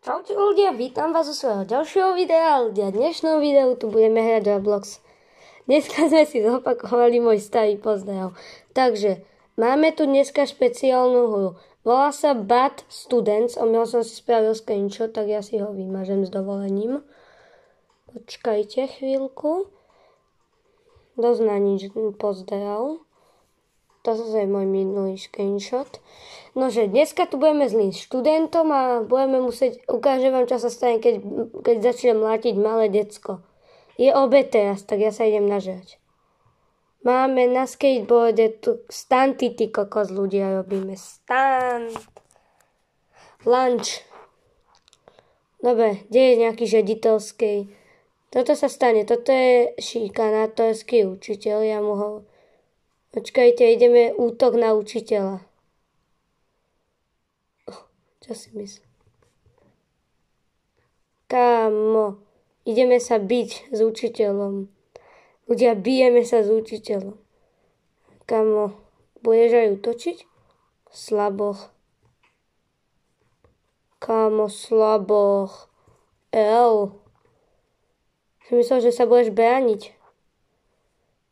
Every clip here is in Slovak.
Čaute ľudia, vítam vás u svojho ďalšieho videa. Ľudia, v dnešnom videu tu budeme hrať Roblox. Dneska sme si zopakovali môj starý pozdrav. Takže, máme tu dneska špeciálnu hru. Volá sa Bad Students. Omyl som si spravil screenshot, tak ja si ho vymažem s dovolením. Počkajte chvíľku. Dosť na nič pozdrav. To je môj minulý screenshot. Nože, dneska tu budeme zlým študentom a budeme musieť, ukážem vám, čo sa stane, keď začne mlátiť malé decko. Je obed teraz, tak ja sa idem nažrať. Máme na skateboarde tu stunty, ty kokos, ľudia, robíme stunt. Lunch. Dobre, kde je nejaký žediteľský? Toto sa stane, toto je šikanátorský učiteľ, ja mu ho... Počkajte, ideme útok na učiteľa. Čo si myslím? Kámo, ideme sa biť s učiteľom. Ľudia, bijeme sa s učiteľom. Kámo, budeš aj útočiť? Slaboch. Kámo, slaboch. Som myslel, že sa budeš brániť.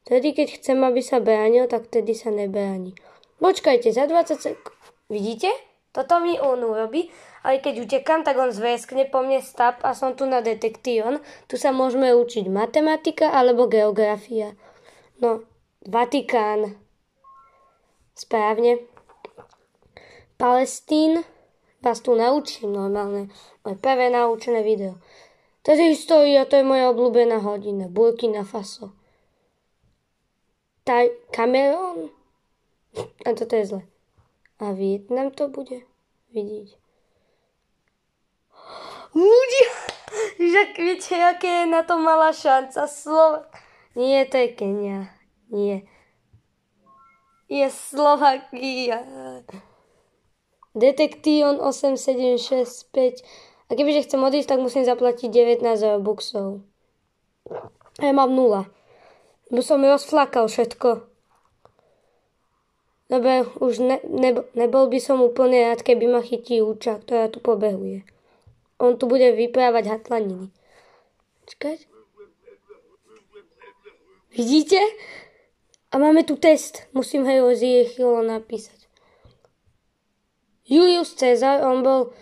Vtedy, keď chcem, aby sa bránil, tak vtedy sa nebráni. Počkajte, za 20 sekúnd. Vidíte? Toto mi on urobí, ale keď utekám, tak on zveskne po mne stap a som tu na detektíon. Tu sa môžeme učiť matematika alebo geografia. No, Vatikán. Správne. Palestín. Vás tu naučím normálne. Moje prvé naučené video. To je história, to je moja obľúbená hodina. Burkina Faso. Kamerón? A toto je zle. A Vietnam to bude vidieť. Ľudia! Však viete, aké je na to malá šanca. Nie, to je Kenia. Nie. Je Slovakia. Detektíon 8765. A kebyže chcem odísť, tak musím zaplatiť 19 robuxov. A ja mám 0. Bo som rozflakal všetko. Dobre, už nebol by som úplne rád, keby ma chytí úča, ktorá tu pobehuje. On tu bude vyprávať hatlaniny. Čakať. Vidíte? A máme tu test. Musím rýchlo napísať. Julius Cezar, on bol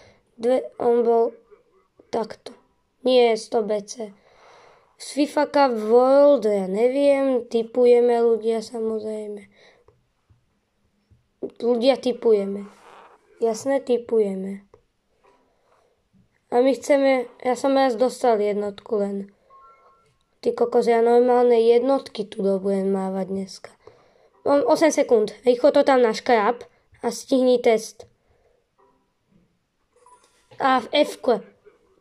takto. Nie 100 BC. Z FIFA Cup World, ja neviem, tipujeme ľudia samozrejme. Ľudia tipujeme. Jasné, tipujeme. A my chceme, ja som raz dostal jednotku len. Ty kokos, ja normálne jednotky tu budem mávať dneska. 8 sekúnd, rýchlo to tam naškráp a stihni test. A v F-ku.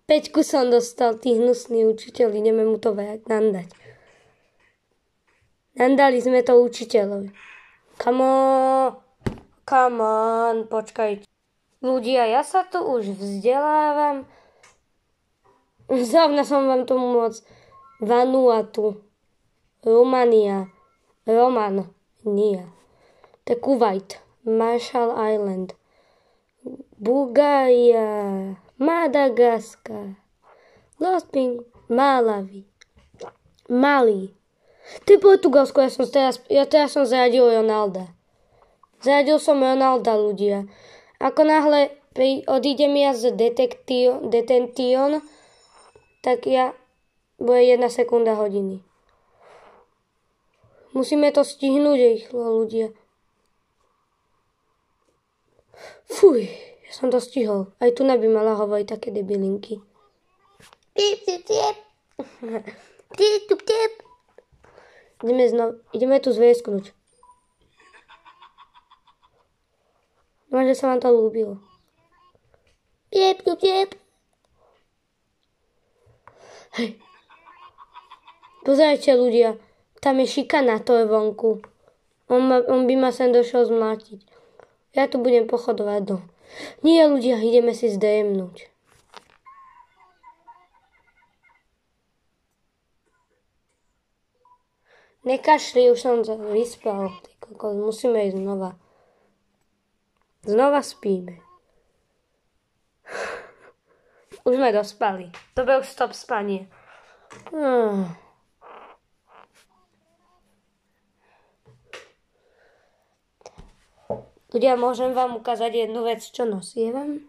5 som dostal, ty hnusný učiteľ, ideme mu to nandať. Nandali sme to učiteľovi. Come on, počkajte. Ľudia, ja sa tu už vzdelávam. Zrovna som vám tomu moc. Vanuatu, Romania, to je Kuwait, Marshall Island, Bulgária, Madagaskar, Malawi, Mali. To je Portugalsko, ja teraz som zradil Ronalda. Zradil som Ronalda, ľudia. Ako náhle odídem ja z detention, tak bude 1 sekunda hodiny. Musíme to stihnúť rýchlo, ľudia. Fuj. Ja som to stihol. Aj tu by mala hovoriť také debilinky. Ideme tu zviesknúť. Dúfam, že sa vám to ľúbilo. Hej. Pozerajte, ľudia. Tam je šikanátor vonku. On by ma sem došiel zmlátiť. Ja tu budem pochodovať do... Nie, ľudia, ideme si zdejemnúť. Nekašli, už som sa vyspal. Musíme ísť znova. Znova spíme. Už sme dospali. Dobre, už stop spanie. Ľudia, môžem vám ukázať jednu vec, čo nosievam?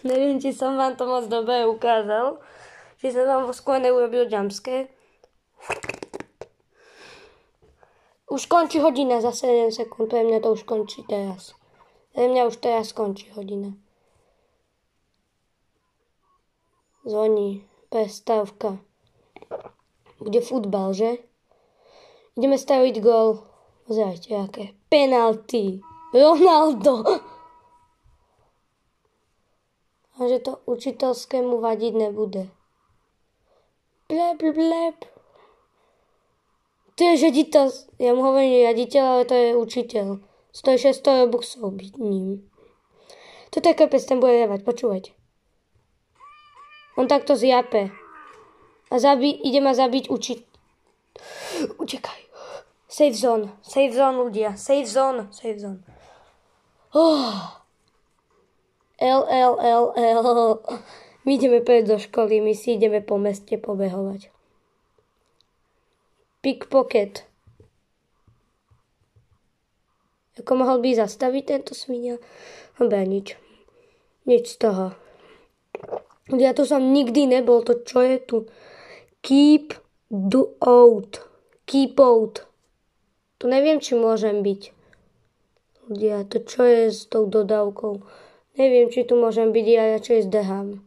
Neviem, či som vám to moc dobre ukázal. Či som vám skôr neurobil jumpscare. Už končí hodina za 7 sekúnd. Pre mňa to už končí teraz. Pre mňa už teraz končí hodina. Zvoní. Prestávka. Bude futbal, že? Ideme staviť gól. Pozerajte, aké. Penalty. Ronaldo. A že to učiteľskému vadiť nebude. Bleb. To je riaditeľ. Ja mu hovorím riaditeľ, ale to je učiteľ. Stojí 600 robuxov byť ním. Toto je krpec, ten bude revať. Počúvajte. On takto zjape. A ide ma zabiť Utekaj. Safe zone, ľudia. Safe zone. L. My ideme preč do školy, my si ideme po meste pobehovať. Pickpocket. Ako mohol by zastaviť tento svinia? Dobre, nič. Nič z toho. Ja tu som nikdy nebol, to čo je tu? Keep out. Tu neviem, či môžem byť. Ľudia, to čo je s tou dodávkou? Neviem, či tu môžem byť, ja čo zdehám.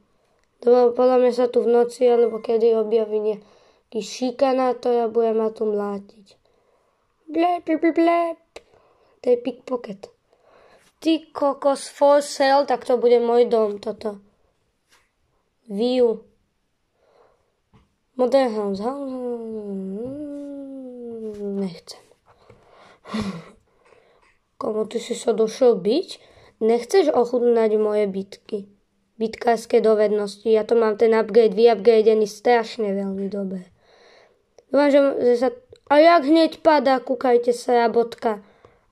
Podľa mňa sa tu v noci, alebo kedy objaví nejaký šikanátor a bude ma tu mlátiť. Blep. To je pickpocket. Ty kokos for sale, tak to bude môj dom, toto. View. Modern house. Nechcem. Komu ty si sa došiel byť? Nechceš ochutnať moje bitky? Bitkárske dovednosti. Ja to mám ten upgrade, vyupgradený strašne veľmi dobre. Dúfam, že sa... A jak hneď padá, kúkajte sa, bodka.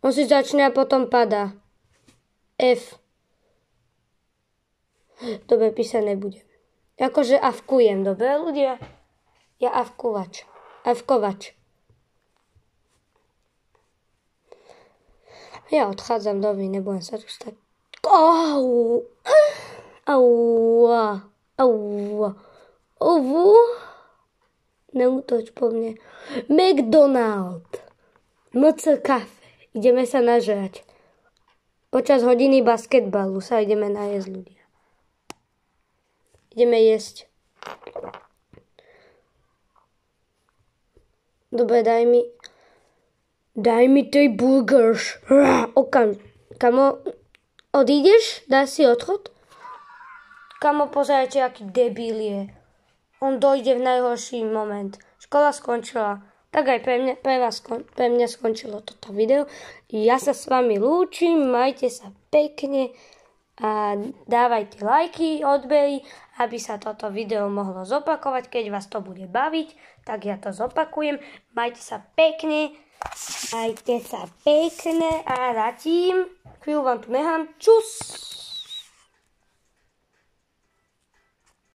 On si začne a potom padá. F. Dobre, písať nebudem. Akože avkujem, dobre ľudia? Ja avkovač. Ja odchádzam do vy, nebudem sa tu stať. Neútoč po mne. McDonald. MC kafe. Ideme sa nažrať. Počas hodiny basketbalu sa ideme najesť, ľudia. Ideme jesť. Dobre, daj mi 3 burgers. Kamo, odídeš? Dáš si odchod? Kamo, pozerajte, aký debil je. On dojde v najhorší moment. Škola skončila. Tak aj pre mňa skončilo toto video. Ja sa s vami lúčim, majte sa pekne a dávajte lajky, odbery, aby sa toto video mohlo zopakovať. Keď vás to bude baviť, tak ja to zopakujem. Majte sa pekne a zatím chvíľu vám tu nechám. Čus!